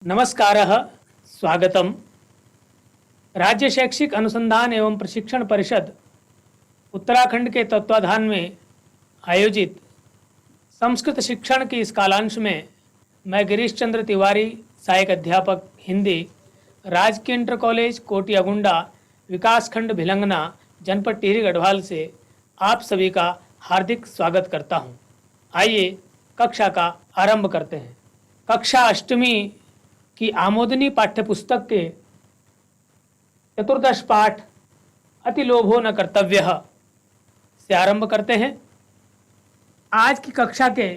नमस्कारः, स्वागतम। राज्य शैक्षिक अनुसंधान एवं प्रशिक्षण परिषद उत्तराखंड के तत्वाधान में आयोजित संस्कृत शिक्षण की इस कालांश में मैं गिरीश चंद्र तिवारी, सहायक अध्यापक हिंदी, राजकीय इंटर कॉलेज कोटी अगुंडा, विकासखंड भिलंगना, जनपद टिहरी गढ़वाल से आप सभी का हार्दिक स्वागत करता हूं। आइए कक्षा का आरंभ करते हैं। कक्षा अष्टमी की आमोदनी पाठ्यपुस्तक के चतुर्दश पाठ अति लोभो न कर्तव्यः से आरंभ करते हैं। आज की कक्षा के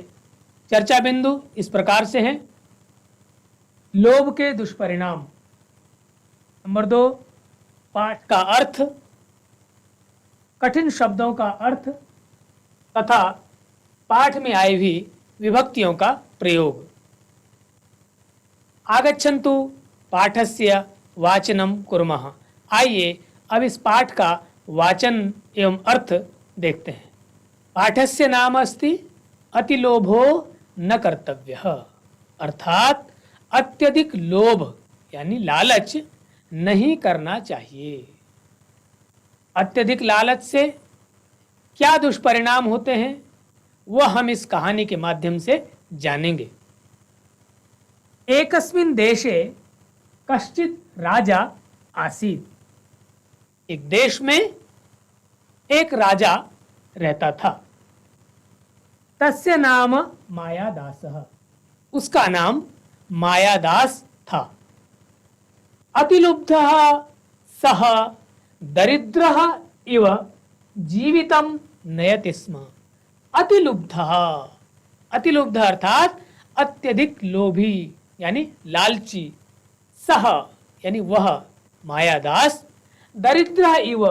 चर्चा बिंदु इस प्रकार से हैं। लोभ के दुष्परिणाम। नंबर 2, पाठ का अर्थ, कठिन शब्दों का अर्थ तथा पाठ में आई हुई विभक्तियों का प्रयोग। आगच्छन्तु पाठस्य वाचनम कुर्मः। आइए अब इस पाठ का वाचन एवं अर्थ देखते हैं। पाठस्य नाम अस्ति अतिलोभो न कर्तव्यः, अर्थात अत्यधिक लोभ यानी लालच नहीं करना चाहिए। अत्यधिक लालच से क्या दुष्परिणाम होते हैं वह हम इस कहानी के माध्यम से जानेंगे। एकस्मिन् देशे कश्चित् राजा आसीत्। एक देश में एक राजा रहता था। तस्य नाम मायादासः। उसका नाम मायादास था। अतिलुब्धः सः दरिद्रः इव जीवितं नयति स्म। अतिलुब्धः, अतिलुब्ध अर्थात अत्यधिक लोभी यानी लालची, सह यानी वह मायादास, दरिद्र इव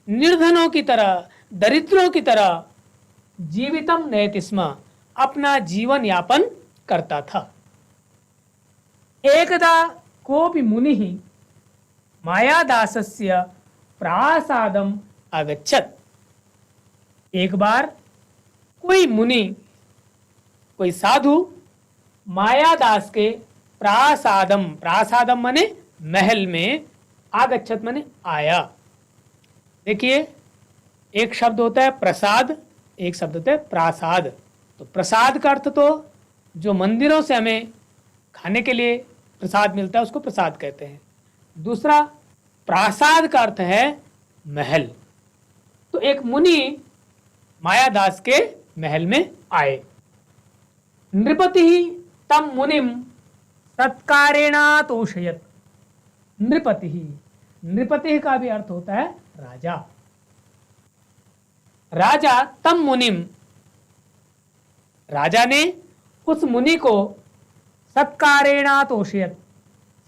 निर्धनों की तरह, दरिद्रों की तरह, जीवितम नयति स्म अपना जीवन यापन करता था। एकदा कोपि मुनिः मायादासस्य प्रासादम आगच्छत्। एक बार कोई मुनि, कोई साधु मायादास के प्रासादम, प्रासादम माने महल में, आगच्छत माने आया। देखिए, एक शब्द होता है प्रसाद, एक शब्द होता है प्रासाद। तो प्रसाद का अर्थ तो जो मंदिरों से हमें खाने के लिए प्रसाद मिलता है उसको प्रसाद कहते हैं। दूसरा प्रासाद का अर्थ है महल। तो एक मुनि मायादास के महल में आए। नृपति तम मुनिम सत्कारेण तोषयत। नृपति, नृपति का भी अर्थ होता है राजा। राजा तम मुनिम, राजा ने उस मुनि को सत्कारेण तोषयत,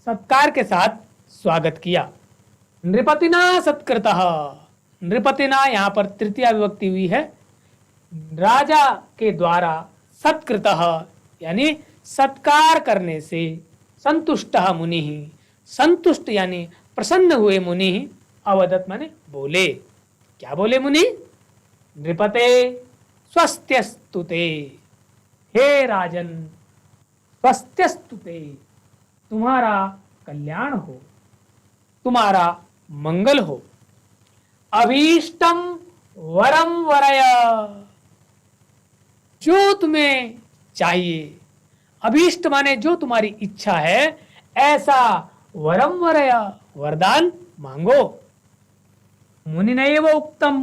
सत्कार के साथ स्वागत किया। नृपतिना सत्कृतः, नृपतिना यहां पर तृतीया विभक्ति हुई है। राजा के द्वारा सत्कृतः यानी सत्कार करने से संतुष्टः मुनिः, संतुष्ट यानी प्रसन्न हुए मुनि, अवदत माने बोले। क्या बोले मुनि? नृपते स्वस्त्यस्तुते। हे राजन, स्वस्त्यस्तुते, तुम्हारा कल्याण हो, तुम्हारा मंगल हो। अभीष्टम वरम वरय, जो तुम्हें चाहिए, अभीष्ट माने जो तुम्हारी इच्छा है, ऐसा वरम वरय, वरदान मांगो। मुनिना एव उक्तम,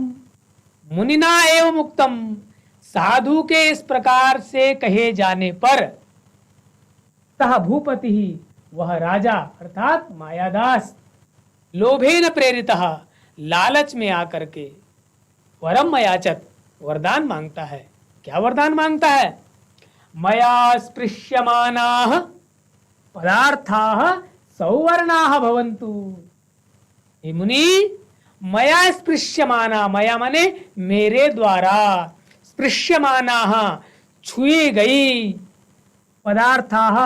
मुनिना एवं उक्तम, साधु के इस प्रकार से कहे जाने पर, सह भूपति ही, वह राजा अर्थात मायादास, लोभेन प्रेरितः, लालच में आकर के, वरम याचत, वरदान मांगता है। क्या वरदान मांगता है? मया स्पृश्यमानाः पदार्थाः सौवर्णाः भवन्तु। हे मुनि, मया स्पृश्यमाना, मया माने मेरे द्वारा, स्पृश्यमानाः छुई गई, पदार्थाः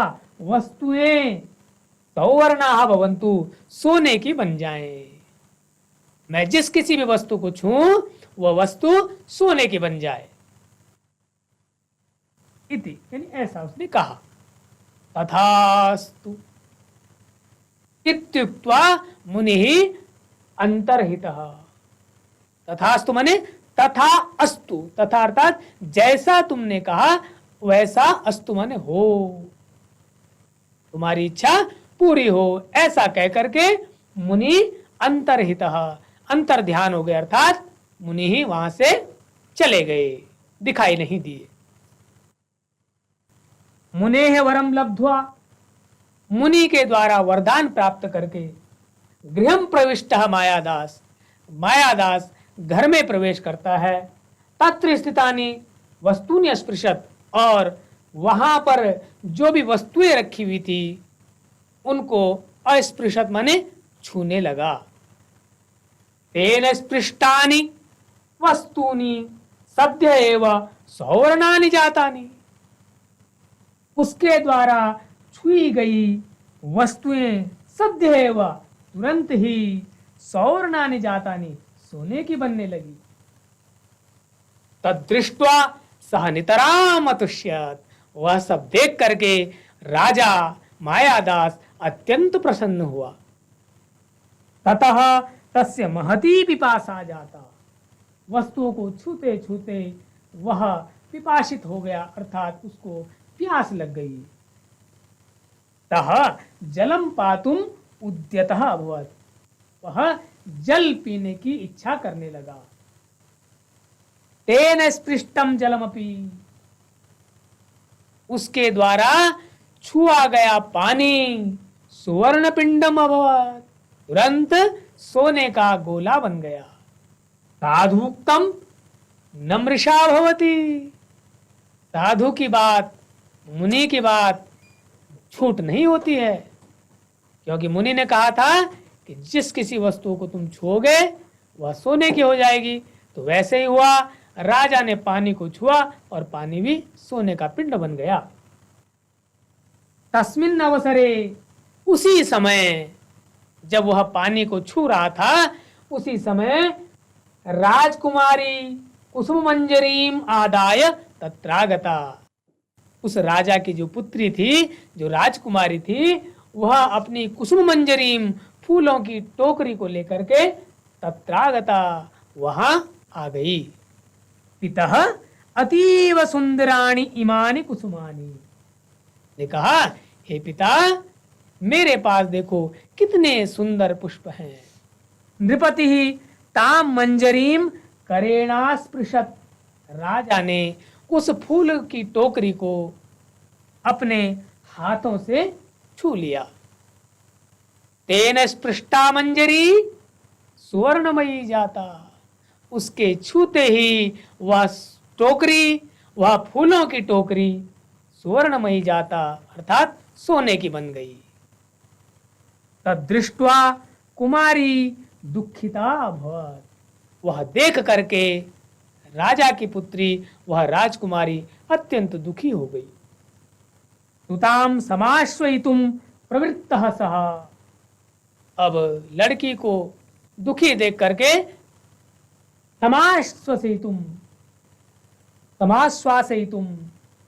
वस्तुएं, सौवर्णाः भवन्तु सोने की बन जाएं। मैं जिस किसी भी वस्तु को छूं वह वस्तु सोने की बन जाए। इति यानी ऐसा उसने कहा। तथास्तु इत्युक्त्वा मुनिः अंतर्हितः। तथास्तु माने तथा अस्तु, तथा अर्थात जैसा तुमने कहा वैसा, अस्तु माने हो, तुम्हारी इच्छा पूरी हो, ऐसा कह करके मुनि अंतर्हितः, अंतर ध्यान हो गए, अर्थात मुनि ही वहां से चले गए, दिखाई नहीं दिए। मुनेः वरम लब्ध्वा, मुनि के द्वारा वरदान प्राप्त करके गृहं प्रविष्टः मायादास, मायादास घर में प्रवेश करता है। तत्र स्थितानि वस्तूनि अस्पृशत, और वहां पर जो भी वस्तुएं रखी हुई थी उनको अस्पृशत माने छूने लगा। तेन स्पृष्टानि वस्तूनि सद्य एव सौवर्णानि जातानि, उसके द्वारा छुई गई वस्तुएं सद्य एव तुरंत ही सौवर्णानि जातानि, सोने की बनने लगी। तदृष्ट्वा सह नितराम अतुष्यत, वह सब देख करके राजा मायादास अत्यंत प्रसन्न हुआ। ततः तस्य महती पिपासा जाता, वस्तुओं को छूते छूते वह पिपासित हो गया, अर्थात उसको प्यास लग गई। तह जलम पातुम उद्यतः अभवत्, वह जल पीने की इच्छा करने लगा। तेन स्पृष्टम जलमपि, उसके द्वारा छुआ गया पानी सुवर्ण पिंडम अभवत्, तुरंत सोने का गोला बन गया। साधुक्तम नमृषा भवति, साधु की बात, मुनि की बात छूट नहीं होती है, क्योंकि मुनि ने कहा था कि जिस किसी वस्तु को तुम छुओगे वह सोने की हो जाएगी। तो वैसे ही हुआ, राजा ने पानी को छुआ और पानी भी सोने का पिंड बन गया। तस्मिन् अवसरे, उसी समय जब वह पानी को छू रहा था, उसी समय राजकुमारी कुसुम मंजरीम आदाय तत्रागता, उस राजा की जो पुत्री थी, जो राजकुमारी थी, वह अपनी कुसुम मंजरीम फूलों की टोकरी को लेकर के तत्रागता, वहां आ गई। पितः अतीव सुंदराणि इमानि कुसुमानि, ने कहा, हे पिता, मेरे पास देखो कितने सुंदर पुष्प हैं। नृपति ही ताम मंजरीम करेणास्पृशत, राजा ने उस फूल की टोकरी को अपने हाथों से छू लिया। तेन स्पृष्टा मंजरी सुवर्णमयी जाता, उसके छूते ही वह टोकरी, वह फूलों की टोकरी सुवर्णमयी जाता, अर्थात सोने की बन गई। तदृष्ट्वा कुमारी दुखिता अभवत्, वह देख करके राजा की पुत्री, वह राजकुमारी अत्यंत दुखी हो गई। सुताम समाश्वयितुम प्रवृत्तः सः, अब लड़की को दुखी देख करके समाश्वासयितुम,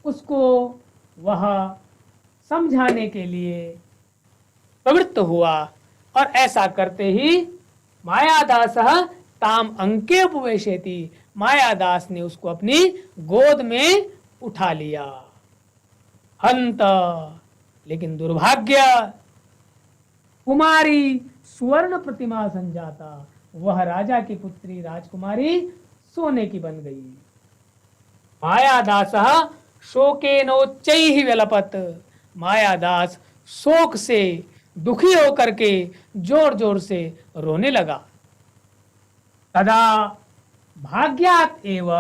उसको वह समझाने के लिए प्रवृत्त हुआ, और ऐसा करते ही मायादासः ताम अंके उपवेशेति, मायादास ने उसको अपनी गोद में उठा लिया। हंत, लेकिन दुर्भाग्य, कुमारी सुवर्ण प्रतिमा संजाता, वह राजा की पुत्री राजकुमारी सोने की बन गई। मायादासः शोकेनोच्चैः व्यलपत, मायादास शोक से दुखी होकर के जोर जोर से रोने लगा। तदा भाग्यात एव,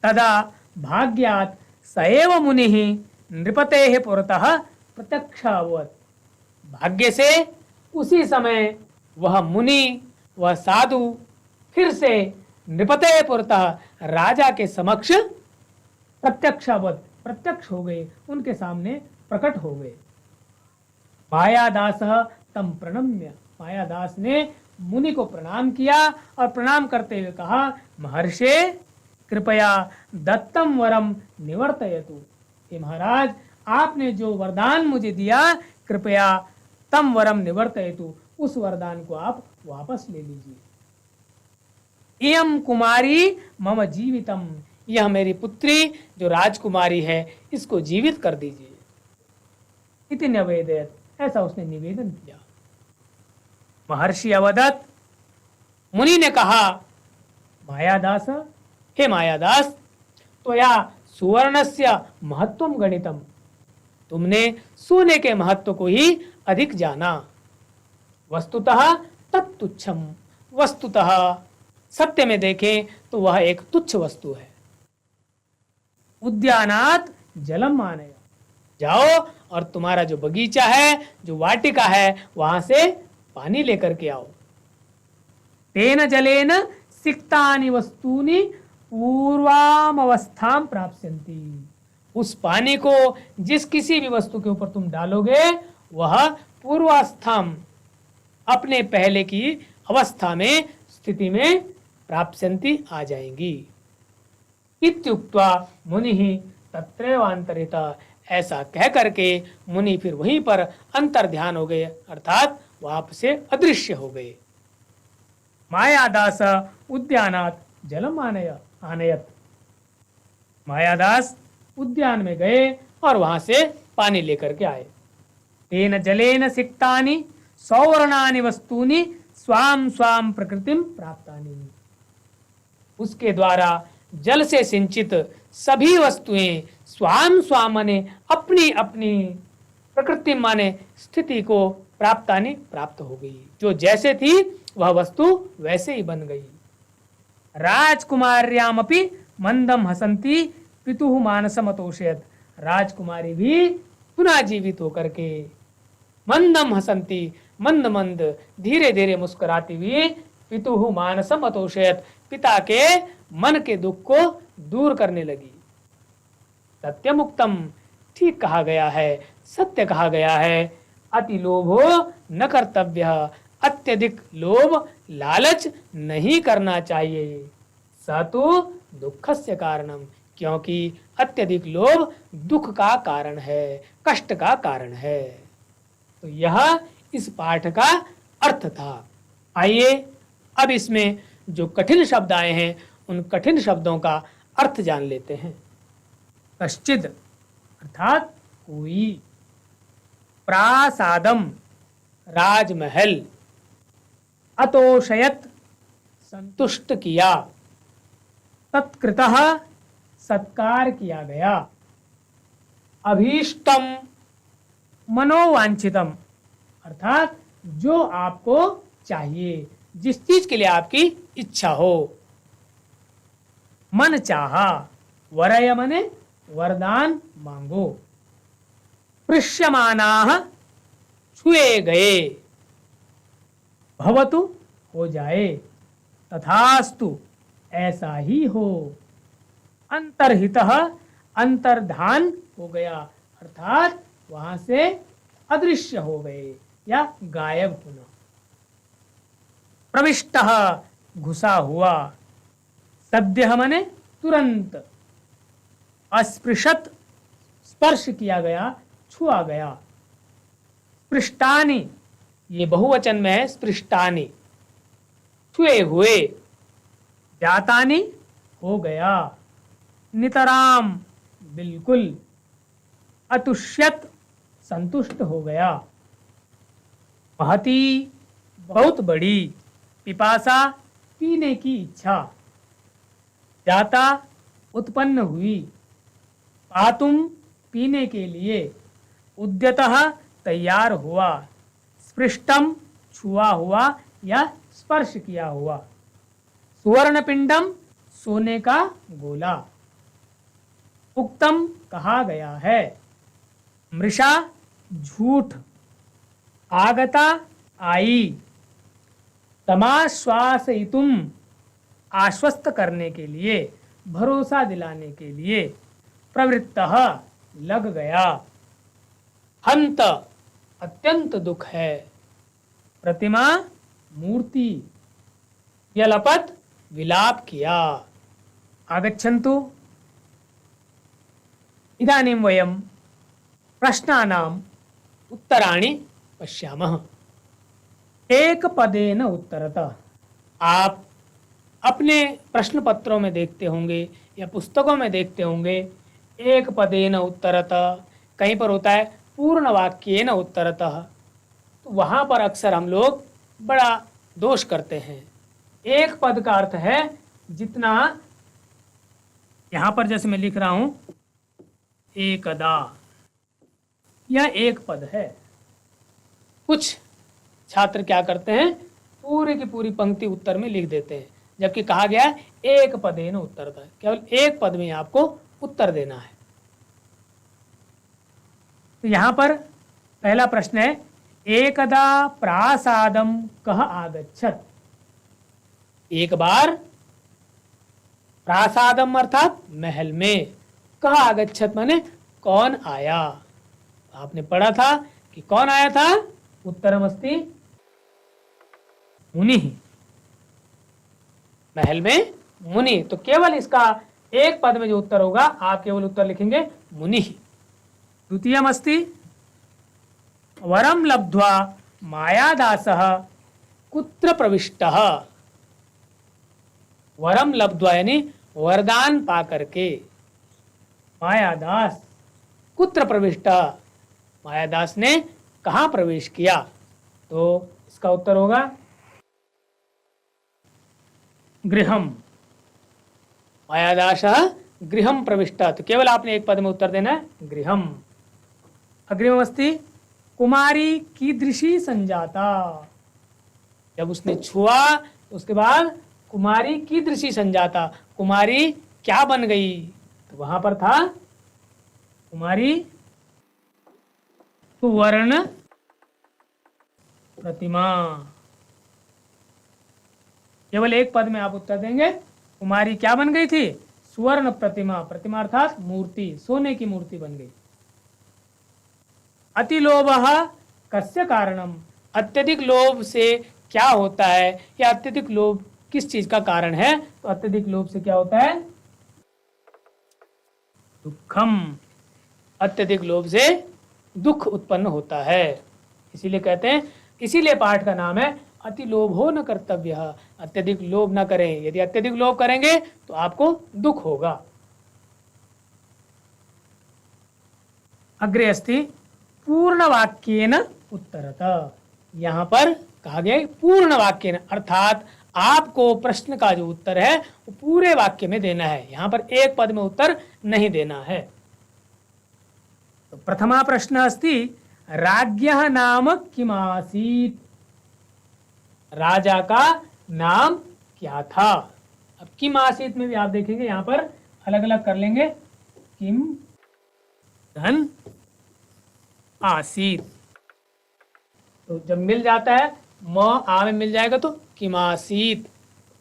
तदा भाग्यात सएव मुनिः नृपतेः पुरतः प्रत्यक्षावत्, भाग्य से उसी समय वह मुनि, वह साधु फिर से नृपतेः पुरतः, राजा के समक्ष प्रत्यक्षावत्, प्रत्यक्ष हो गए, उनके सामने प्रकट हो गए। मायादासः तम प्रणम्य, मायादास ने मुनि को प्रणाम किया और प्रणाम करते हुए कहा, महर्षे कृपया दत्तम वरम निवर्तयतु, कि महाराज आपने जो वरदान मुझे दिया कृपया तम वरम निवर्तयतु, उस वरदान को आप वापस ले लीजिए। एयम कुमारी मम जीवितम, यह मेरी पुत्री जो राजकुमारी है इसको जीवित कर दीजिए। इति निवेदयत, ऐसा उसने निवेदन किया। महर्षि अवदत्त, मुनि ने कहा, मायादास, हे मायादास, त्वया सुवर्णस्य महत्वम गणितम, तुमने सोने के महत्व को ही अधिक जाना। वस्तुतः तत्तुच्छम, वस्तुतः सत्य में देखें तो वह एक तुच्छ वस्तु है। उद्यानात जलम मानय, जाओ और तुम्हारा जो बगीचा है, जो वाटिका है, वहां से पानी लेकर के आओ। तेन जलेन सिक्तानि वस्तूनि पूर्वाम अवस्थाम प्राप्स्यन्ति, उस पानी को जिस किसी भी वस्तु के ऊपर तुम डालोगे वह पूर्वावस्थाम, अपने पहले की अवस्था में, स्थिति में प्राप्स्यन्ति, आ जाएंगी। इत्युक्त्वा मुनि तत्रैवान्तरितः, ऐसा कह करके मुनि फिर वहीं पर अंतर ध्यान हो गए, अर्थात वहां से अदृश्य हो गए। मायादास उद्यानात जलम आनयत, मायादास उद्यान में गए और वहां से पानी लेकर के आए। तेन जलेन सिक्तानि सौवर्णानि वस्तूनि स्वाम स्वाम प्रकृतिम प्राप्तानि, उसके द्वारा जल से सिंचित सभी वस्तुएं स्वाम स्वाम माने अपनी अपनी, प्रकृति माने स्थिति को, प्राप्तानि प्राप्त हो गई, जो जैसे थी वह वस्तु वैसे ही बन गई। राजकुमार्यामपि मंदम हसंती पितुः मानसम अतोषयत, राजकुमारी भी पुनः जीवित होकर के मंदम हसंती, मंद मंद धीरे धीरे मुस्कुराती हुई, पितुः मानसम अतोषयत, पिता के मन के दुख को दूर करने लगी। सत्यमुक्तम, ठीक कहा गया है, सत्य कहा गया है। अति लोभो न कर्तव्य, अत्यधिक लोभ, लालच नहीं करना चाहिए। सतु दुखस्य कारणम, क्योंकि अत्यधिक लोभ दुख का कारण है, कष्ट का कारण है। तो यह इस पाठ का अर्थ था। आइए अब इसमें जो कठिन शब्द आए हैं उन कठिन शब्दों का अर्थ जान लेते हैं। कश्चिद अर्थात कोई, प्रासादम राजमहल, अतोषयत संतुष्ट किया, तत्कृतः सत्कार किया गया, अभीष्टम मनोवांछितम अर्थात जो आपको चाहिए, जिस चीज के लिए आपकी इच्छा हो। मन चाहा, वरय मने वरदान मांगो। पृष्यमानाः छुए गए, भवतु हो जाए, तथास्तु ऐसा ही हो। अंतर्हितः अंतर्धान हो गया, अर्थात वहां से अदृश्य हो गए या गायब होना। प्रविष्टः घुसा हुआ, सद्यः मने तुरंत, अस्पृशत स्पर्श किया गया, छुआ गया। स्पृष्टानि ये बहुवचन में है, स्पृष्टानि छुए हुए। जातानि हो गया, नितराम बिल्कुल। अतुष्यत संतुष्ट हो गया। महती बहुत बड़ी, पिपासा पीने की इच्छा। जाता उत्पन्न हुई, पातुम पीने के लिए। उद्यतः तैयार हुआ, स्पृष्टम छुआ हुआ या स्पर्श किया हुआ। सुवर्णपिंडम सोने का गोला। उक्तम कहा गया है। मृषा झूठ। आगता आई। तमाश्वासयितुम आश्वस्त करने के लिए, भरोसा दिलाने के लिए। प्रवृत्तः लग गया। हंत अत्यंत दुख है। प्रतिमा मूर्ति। व्यलपत विलाप किया। आगच्छन्तु। इदानीं वयं प्रश्नानाम् उत्तराणि पश्यामः। एक पदेन उत्तरतः। आप अपने प्रश्न पत्रों में देखते होंगे या पुस्तकों में देखते होंगे, एक पदेन उत्तरतः, कहीं पर होता है पूर्ण वाक्येन उत्तरतः। तो वहां पर अक्सर हम लोग बड़ा दोष करते हैं। एक पद का अर्थ है जितना, यहां पर जैसे मैं लिख रहा हूं एकदा, यह एक पद है। कुछ छात्र क्या करते हैं, पूरी की पूरी पंक्ति उत्तर में लिख देते हैं, जबकि कहा गया है एक पदेन उत्तरतः, केवल एक पद में आपको उत्तर देना है। तो यहां पर पहला प्रश्न है, एकदा प्रासादम कः आगच्छत्। एक बार प्रासादम अर्थात महल में, कः आगच्छत् माने कौन आया। आपने पढ़ा था कि कौन आया था, उत्तरमस्ति मुनि। महल में मुनि, तो केवल इसका एक पद में जो उत्तर होगा आप केवल उत्तर लिखेंगे मुनि। द्वितीयमस्ति वरम लब्ध्वा मायादासः कुत्र प्रविष्टः। वरम लब्ध्वा यानी वरदान पा करके मायादास कुत्र प्रविष्टः, मायादास ने कहाँ प्रवेश किया। तो इसका उत्तर होगा गृहम। मायादासः गृहम प्रविष्टः, तो केवल आपने एक पद में उत्तर देना है गृहम। अग्रिममस्ति कुमारी कीदृशी संजाता। जब उसने छुआ उसके बाद कुमारी कीदृशी संजाता, कुमारी क्या बन गई। तो वहां पर था कुमारी सुवर्ण प्रतिमा। केवल एक पद में आप उत्तर देंगे, कुमारी क्या बन गई थी, सुवर्ण प्रतिमा। प्रतिमा अर्थात मूर्ति, सोने की मूर्ति बन गई। अतिलोभः कस्य कारणम, अत्यधिक लोभ से क्या होता है, या अत्यधिक लोभ किस चीज का कारण है। तो अत्यधिक लोभ से क्या होता है, दुखम। अत्यधिक लोभ से दुख उत्पन्न होता है। इसीलिए कहते हैं, इसीलिए पाठ का नाम है अति लोभो न कर्तव्य। अत्यधिक लोभ न करें, यदि अत्यधिक लोभ करेंगे तो आपको दुख होगा। अग्रे अस्ति पूर्ण वाक्येन उत्तरतः। यहां पर कहा गया पूर्ण वाक्येन, अर्थात आपको प्रश्न का जो उत्तर है वो पूरे वाक्य में देना है, यहां पर एक पद में उत्तर नहीं देना है। तो प्रथमा प्रश्न अस्ति राज्ञः नाम किमासीत्। राजा का नाम क्या था। अब किम आसीत में भी आप देखेंगे यहां पर अलग अलग कर लेंगे, किम धन आसीत। तो जब मिल जाता है म आ में मिल जाएगा तो किम आसीत।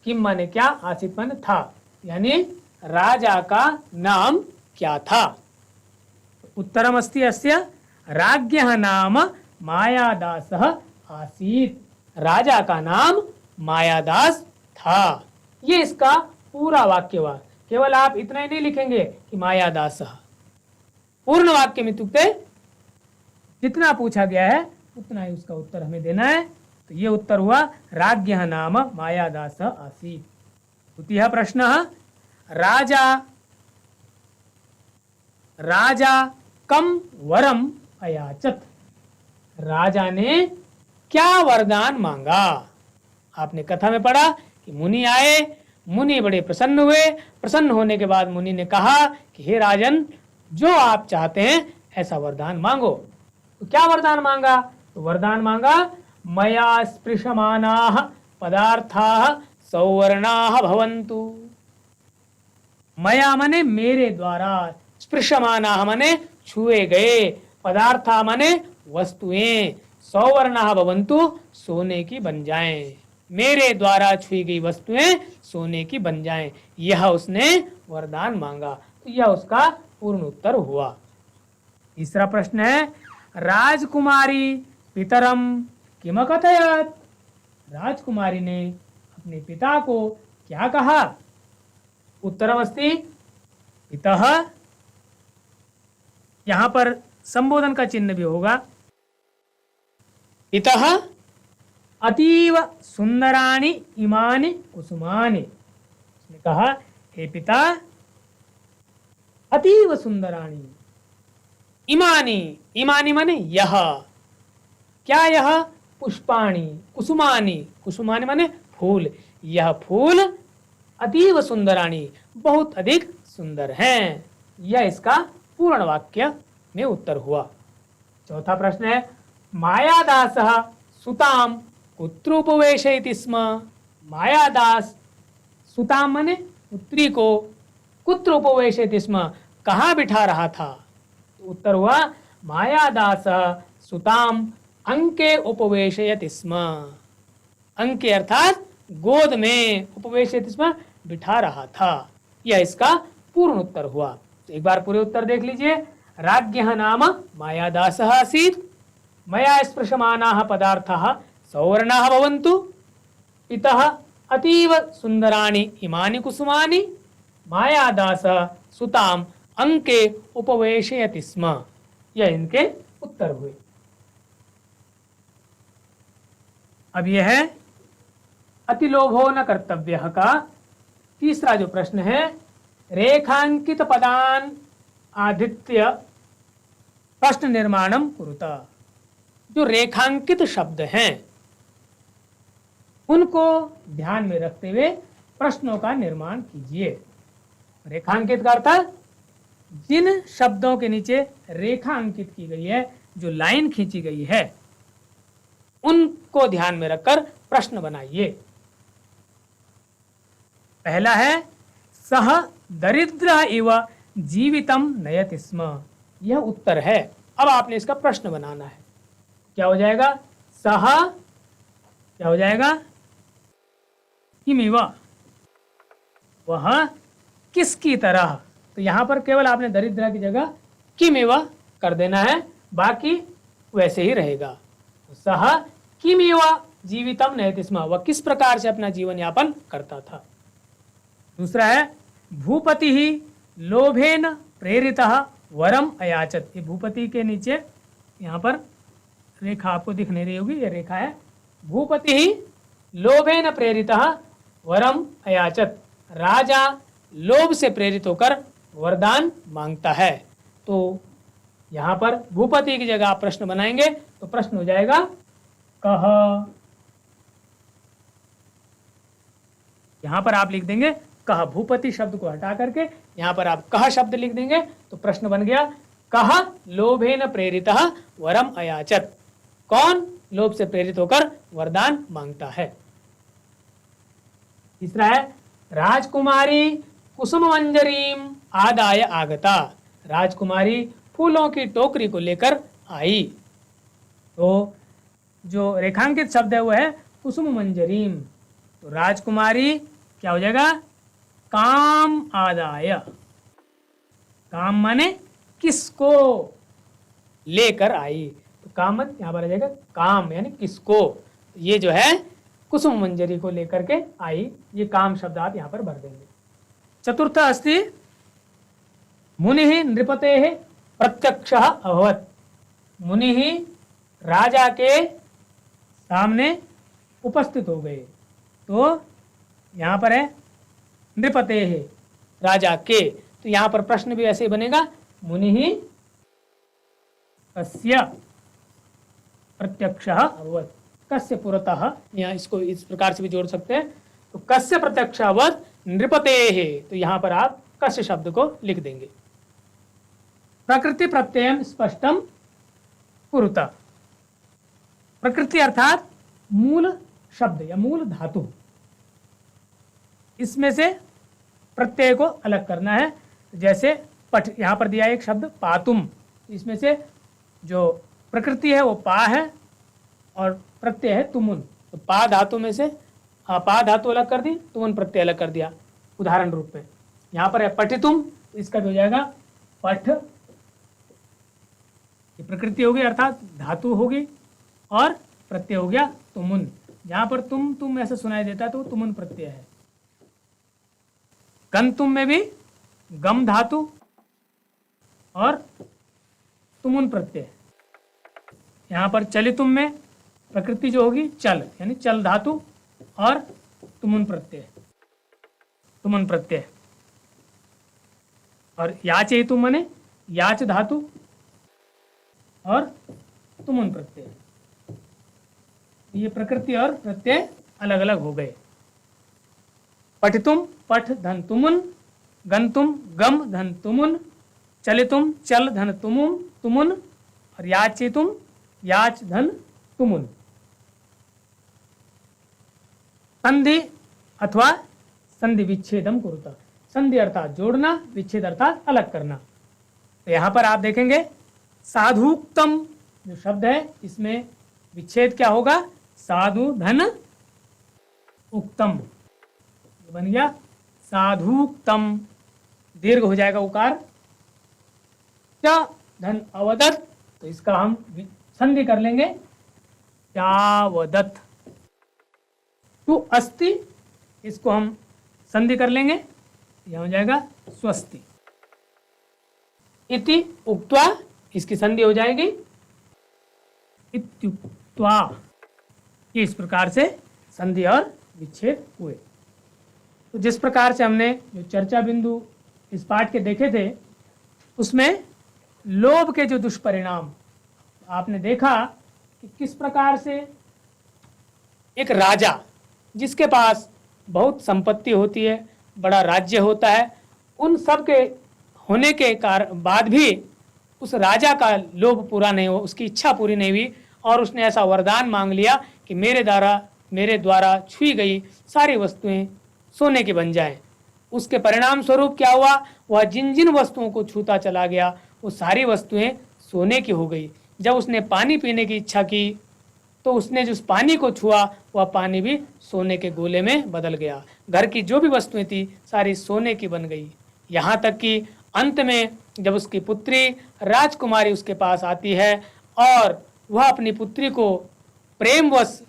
किम माने क्या, आसीत माने था, यानी राजा का नाम क्या था। उत्तरमस्ति अस्य राज्ञः नाम मायादासः आसीत्। राजा का नाम मायादास था। ये इसका पूरा वाक्य हुआ। केवल आप इतना ही नहीं लिखेंगे कि मायादासः, पूर्ण वाक्य में तुक्ते जितना पूछा गया है उतना ही उसका उत्तर हमें देना है। तो ये उत्तर हुआ राज्ञः नाम मायादासः आसीत्। द्वितीयः प्रश्नः राजा कम वरम अयाचत। राजा ने क्या वरदान मांगा। आपने कथा में पढ़ा कि मुनि आए, मुनि बड़े प्रसन्न हुए। प्रसन्न होने के बाद मुनि ने कहा कि हे राजन, जो आप चाहते हैं ऐसा वरदान मांगो। तो क्या वरदान मांगा, तो वरदान मांगा मया स्पृशमानाः पदार्थाः सौवर्णाः भवन्तु। मया मने मेरे द्वारा, स्पृशमानाः मने छुए गए, पदार्थाः मने वस्तुएं, सौवर्णाः भवन्तु सोने की बन जाएं। मेरे द्वारा छुई गई वस्तुएं सोने की बन जाएं। यह उसने वरदान मांगा। तो यह उसका पूर्ण उत्तर हुआ। तीसरा प्रश्न है राजकुमारी पितरम किम अकथयत्। राजकुमारी ने अपने पिता को क्या कहा। उत्तरमस्ति पितः यहां पर संबोधन का चिन्ह भी होगा। पितः अतीव सुंदराणि इमानि कुसुमानि। उसने कहा, हे पिता, अतीव सुंदराणि, इमानि, इमानि माने यह, क्या यह, पुष्पाणि, कुसुमानि, कुसुमानि माने फूल, यह फूल अतीव सुंदराणि, बहुत अधिक सुंदर हैं। यह इसका पूर्ण वाक्य में उत्तर हुआ। चौथा प्रश्न है, मायादासः सुताम कुत्र उपवेशयति स्म। मायादास सुताम माने पुत्री को, कुत्र उपवेशयति स्म, कहाँ बिठा रहा था। तो उत्तर हुआ, मायादासः सुताम अंके उपवेशयति स्म। अंके अर्थात गोद में, उपवेशयति स्म बिठा रहा था। यह इसका पूर्ण उत्तर हुआ। तो एक बार पूरे उत्तर देख लीजिए। राज्ञः नाम मायादासः आसीत्, मया स्पृशमानाः पदार्थाः सौवर्णाः भवन्तु, पितः अतीव सुंदराणि इमानि कुसुमानि, मायादासः सुताम अंके उपवेशयति स्म। यह इनके उत्तर हुए। अब यह है अतिलोभो न कर्तव्यः का तीसरा जो प्रश्न है, रेखांकित पदान आधृत्य प्रश्न निर्माणम कुरुता। जो रेखांकित शब्द हैं उनको ध्यान में रखते हुए प्रश्नों का निर्माण कीजिए। रेखांकित का अर्थ जिन शब्दों के नीचे रेखा अंकित की गई है, जो लाइन खींची गई है, उनको ध्यान में रखकर प्रश्न बनाइए। पहला है, सह दरिद्र इव जीवितम नयति स्म। यह उत्तर है। अब आपने इसका प्रश्न बनाना है। क्या हो जाएगा, सह, क्या हो जाएगा, किमिव, वह किसकी तरह। तो यहां पर केवल आपने दरिद्र की जगह किमिव कर देना है, बाकी वैसे ही रहेगा। सह किमिव जीवितम नयति स्म, वह किस प्रकार से अपना जीवन यापन करता था। दूसरा है, भूपति ही लोभेन प्रेरितः वरम अयाचत। ये भूपति के नीचे यहाँ पर रेखा आपको दिख नहीं रही होगी, ये रेखा है। भूपति ही लोभेन प्रेरितः वरम अयाचत। राजा लोभ से प्रेरित होकर वरदान मांगता है। तो यहाँ पर भूपति की जगह आप प्रश्न बनाएंगे तो प्रश्न हो जाएगा कह। यहाँ पर आप लिख देंगे कह, भूपति शब्द को हटा करके यहाँ पर आप कह शब्द लिख देंगे तो प्रश्न बन गया, कह लोभेन प्रेरितः वरम अयाचत। कौन लोभ से प्रेरित होकर वरदान मांगता है। तीसरा है, राजकुमारी कुसुम मंजरीम आदाय आगता। राजकुमारी फूलों की टोकरी को लेकर आई। तो जो रेखांकित शब्द है वो है कुसुम मंजरीम। तो राजकुमारी क्या हो जाएगा, काम आदाय। काम माने किसको लेकर आई, तो काम मत यहां पर आ जाएगा काम, यानी किसको। ये जो है कुसुम मंजरी को लेकर के आई, ये काम शब्द आप यहां पर भर देंगे। चतुर्थ अस्ति, मुनि नृपते प्रत्यक्ष अभवत। मुनि राजा के सामने उपस्थित हो गए। तो यहाँ पर है नृपते है, राजा के। तो यहाँ पर प्रश्न भी ऐसे ही बनेगा, मुनि कस्य प्रत्यक्ष अभवत। कस्य पुरतः, यहाँ इसको इस प्रकार से भी जोड़ सकते हैं। तो कस्य प्रत्यक्ष अभवत नृपते है, तो यहाँ पर आप कस्य शब्द को लिख देंगे। प्रकृति प्रत्ययम स्पष्टम कुरुता। प्रकृति अर्थात मूल शब्द या मूल धातु, इसमें से प्रत्यय को अलग करना है। जैसे पठ, यहाँ पर दिया है एक शब्द पातुम, इसमें से जो प्रकृति है वो पा है और प्रत्यय है तुमुन। तो पा धातु में से पा धातु अलग कर दी, तुमुन प्रत्यय अलग कर दिया। उदाहरण रूप में यहाँ पर है पठितुम, इसका भी हो जाएगा पठ। ये प्रकृति होगी अर्थात धातु होगी, और प्रत्यय हो गया तुमुन। जहाँ पर तुम ऐसा सुनाई देता है तो तुमुन प्रत्यय है। गंतुम में भी गम धातु और तुमुन प्रत्यय। यहाँ पर चलितुम में प्रकृति जो होगी चल, यानी चल धातु और तुमुन प्रत्यय, तुमुन प्रत्यय। और याचयितुम माने याच धातु और तुमुन प्रत्यय। ये प्रकृति और प्रत्यय अलग अलग हो गए। पठितुम पठ धन तुमुन, गंतुम गम धन तुमुन, चलितुम चल धन तुमुम तुमुन, और याचितुम याच धन तुमुन। संधि अथवा संधि विच्छेदम कुरुता। संधि अर्थात जोड़ना, विच्छेद अर्थात अलग करना। तो यहाँ पर आप देखेंगे साधुक्तम जो शब्द है इसमें विच्छेद क्या होगा, साधु धन उक्तम बन गया साधुक्तम। दीर्घ हो जाएगा उकार। क्या धन अवदत, तो इसका हम संधि कर लेंगे यावदत। तू अस्ति, इसको हम संधि कर लेंगे, यह हो जाएगा स्वस्ति। इति उक्त्वा, इसकी संधि हो जाएगी इत्युक्त्वा। ये इस प्रकार से संधि और विच्छेद हुए। तो जिस प्रकार से हमने जो चर्चा बिंदु इस पाठ के देखे थे, उसमें लोभ के जो दुष्परिणाम आपने देखा कि किस प्रकार से एक राजा जिसके पास बहुत संपत्ति होती है, बड़ा राज्य होता है, उन सब के होने के कारण बाद भी उस राजा का लोभ पूरा नहीं हो, उसकी इच्छा पूरी नहीं हुई, और उसने ऐसा वरदान मांग लिया कि मेरे द्वारा छुई गई सारी वस्तुएं सोने की बन जाएं। उसके परिणाम स्वरूप क्या हुआ, वह जिन जिन वस्तुओं को छूता चला गया वो सारी वस्तुएं सोने की हो गई। जब उसने पानी पीने की इच्छा की तो उसने जिस पानी को छुआ वह पानी भी सोने के गोले में बदल गया। घर की जो भी वस्तुएं थी सारी सोने की बन गई। यहाँ तक कि अंत में जब उसकी पुत्री राजकुमारी उसके पास आती है और वह अपनी पुत्री को प्रेमवश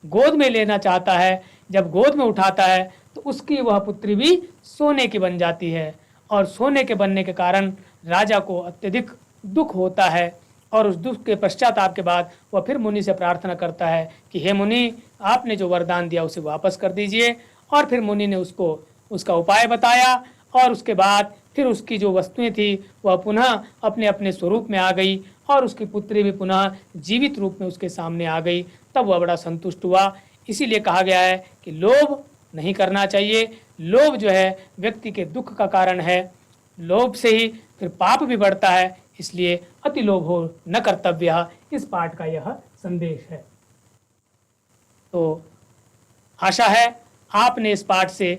गोद में लेना चाहता है, जब गोद में उठाता है तो उसकी वह पुत्री भी सोने की बन जाती है, और सोने के बनने के कारण राजा को अत्यधिक दुख होता है। और उस दुख के पश्चाताप के बाद वह फिर मुनि से प्रार्थना करता है कि हे मुनि, आपने जो वरदान दिया उसे वापस कर दीजिए। और फिर मुनि ने उसको उसका उपाय बताया, और उसके बाद फिर उसकी जो वस्तुएं थी वह पुनः अपने अपने स्वरूप में आ गई, और उसकी पुत्री भी पुनः जीवित रूप में उसके सामने आ गई। तब वह बड़ा संतुष्ट हुआ। इसीलिए कहा गया है कि लोभ नहीं करना चाहिए। लोभ जो है व्यक्ति के दुख का कारण है। लोभ से ही फिर पाप भी बढ़ता है, इसलिए अति लोभो न कर्तव्य, इस पाठ का यह संदेश है। तो आशा है आपने इस पाठ से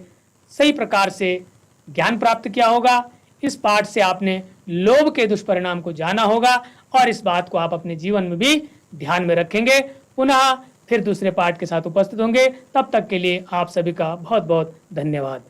सही प्रकार से ज्ञान प्राप्त किया होगा। इस पाठ से आपने लोभ के दुष्परिणाम को जाना होगा, और इस बात को आप अपने जीवन में भी ध्यान में रखेंगे। पुनः फिर दूसरे पाठ के साथ उपस्थित होंगे। तब तक के लिए आप सभी का बहुत बहुत धन्यवाद।